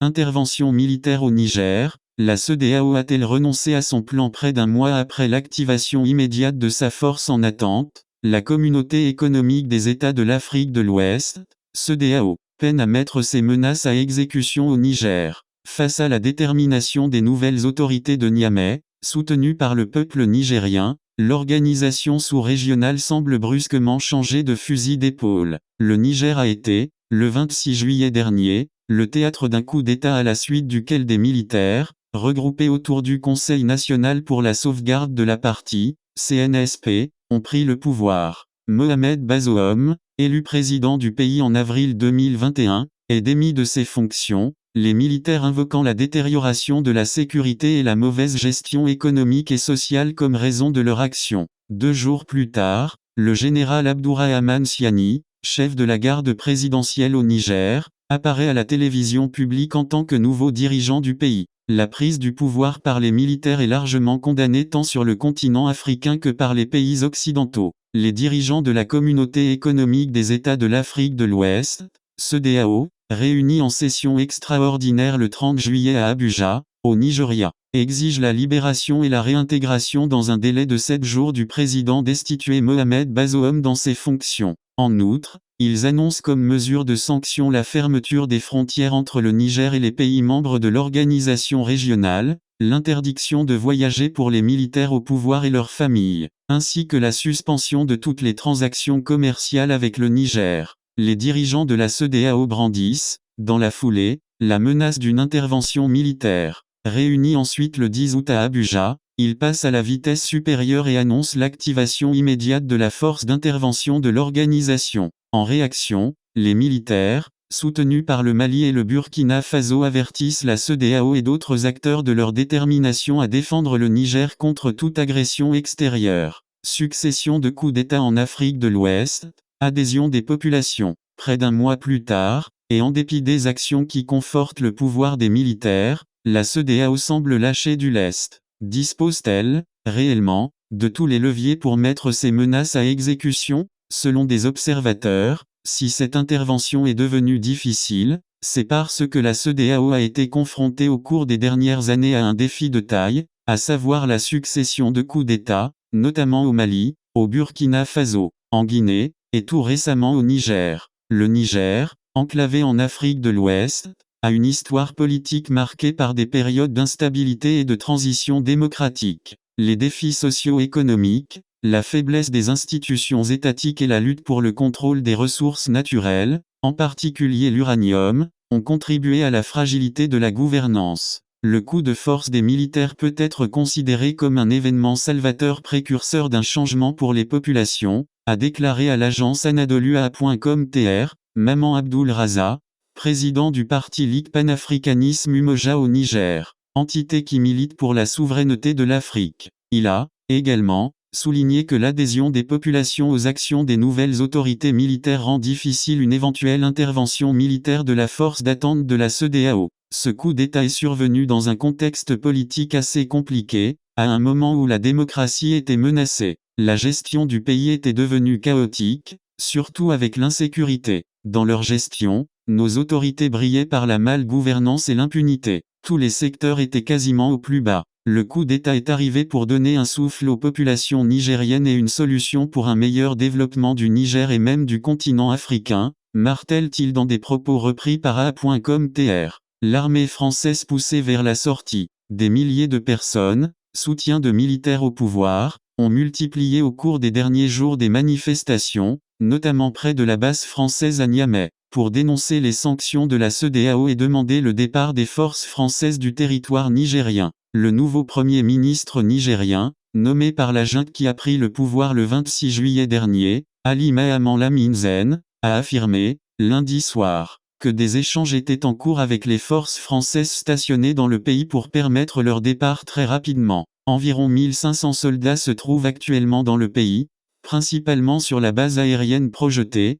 Intervention militaire au Niger, la CEDEAO a-t-elle renoncé à son plan près d'un mois après l'activation immédiate de sa force en attente? La Communauté économique des États de l'Afrique de l'Ouest, CEDEAO, peine à mettre ses menaces à exécution au Niger. Face à la détermination des nouvelles autorités de Niamey, soutenues par le peuple nigérien, l'organisation sous-régionale semble brusquement changer de fusil d'épaule. Le Niger a été, le 26 juillet dernier, le théâtre d'un coup d'État à la suite duquel des militaires, regroupés autour du Conseil national pour la sauvegarde de la partie, CNSP, ont pris le pouvoir. Mohamed Bazoum, élu président du pays en avril 2021, est démis de ses fonctions, les militaires invoquant la détérioration de la sécurité et la mauvaise gestion économique et sociale comme raison de leur action. 2 jours plus tard, le général Abdourahmane Chiani, chef de la garde présidentielle au Niger, apparaît à la télévision publique en tant que nouveau dirigeant du pays. La prise du pouvoir par les militaires est largement condamnée tant sur le continent africain que par les pays occidentaux. Les dirigeants de la Communauté économique des États de l'Afrique de l'Ouest, CEDEAO, réunis en session extraordinaire le 30 juillet à Abuja, au Nigeria, exigent la libération et la réintégration dans un délai de 7 jours du président destitué Mohamed Bazoum dans ses fonctions. En outre, ils annoncent comme mesure de sanction la fermeture des frontières entre le Niger et les pays membres de l'organisation régionale, l'interdiction de voyager pour les militaires au pouvoir et leurs familles, ainsi que la suspension de toutes les transactions commerciales avec le Niger. Les dirigeants de la CEDEAO brandissent, dans la foulée, la menace d'une intervention militaire. Réunis ensuite le 10 août à Abuja, ils passent à la vitesse supérieure et annoncent l'activation immédiate de la force d'intervention de l'organisation. En réaction, les militaires, soutenus par le Mali et le Burkina Faso, avertissent la CEDEAO et d'autres acteurs de leur détermination à défendre le Niger contre toute agression extérieure. Succession de coups d'État en Afrique de l'Ouest, adhésion des populations. Près d'un mois plus tard, et en dépit des actions qui confortent le pouvoir des militaires, la CEDEAO semble lâcher du lest. Dispose-t-elle, réellement, de tous les leviers pour mettre ces menaces à exécution? Selon des observateurs, si cette intervention est devenue difficile, c'est parce que la CEDEAO a été confrontée au cours des dernières années à un défi de taille, à savoir la succession de coups d'État, notamment au Mali, au Burkina Faso, en Guinée, et tout récemment au Niger. Le Niger, enclavé en Afrique de l'Ouest, a une histoire politique marquée par des périodes d'instabilité et de transition démocratique. Les défis socio-économiques, la faiblesse des institutions étatiques et la lutte pour le contrôle des ressources naturelles, en particulier l'uranium, ont contribué à la fragilité de la gouvernance. Le coup de force des militaires peut être considéré comme un événement salvateur précurseur d'un changement pour les populations, a déclaré à l'agence anadoluaa.com Tr. Maman Abdoul Raza, président du parti Ligue Panafricanisme Umoja au Niger, entité qui milite pour la souveraineté de l'Afrique. Il a, également, souligné que l'adhésion des populations aux actions des nouvelles autorités militaires rend difficile une éventuelle intervention militaire de la force d'attente de la CEDEAO. Ce coup d'État est survenu dans un contexte politique assez compliqué, à un moment où la démocratie était menacée. La gestion du pays était devenue chaotique, surtout avec l'insécurité. Dans leur gestion, nos autorités brillaient par la mal-gouvernance et l'impunité. Tous les secteurs étaient quasiment au plus bas. Le coup d'État est arrivé pour donner un souffle aux populations nigériennes et une solution pour un meilleur développement du Niger et même du continent africain, martèle-t-il dans des propos repris par A.com Tr. L'armée française poussée vers la sortie. Des milliers de personnes, soutien de militaires au pouvoir, ont multiplié au cours des derniers jours des manifestations, notamment près de la base française à Niamey, pour dénoncer les sanctions de la CEDEAO et demander le départ des forces françaises du territoire nigérien. Le nouveau Premier ministre nigérien, nommé par la junte qui a pris le pouvoir le 26 juillet dernier, Ali Mahaman Lamine Zen, a affirmé, lundi soir, que des échanges étaient en cours avec les forces françaises stationnées dans le pays pour permettre leur départ très rapidement. Environ 1500 soldats se trouvent actuellement dans le pays, principalement sur la base aérienne projetée,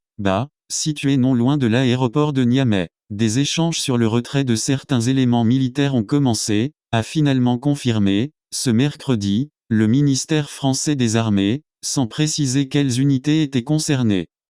située non loin de l'aéroport de Niamey. Des échanges sur le retrait de certains éléments militaires ont commencé, a finalement confirmé, ce mercredi, le ministère français des Armées, sans préciser quelles unités étaient concernées.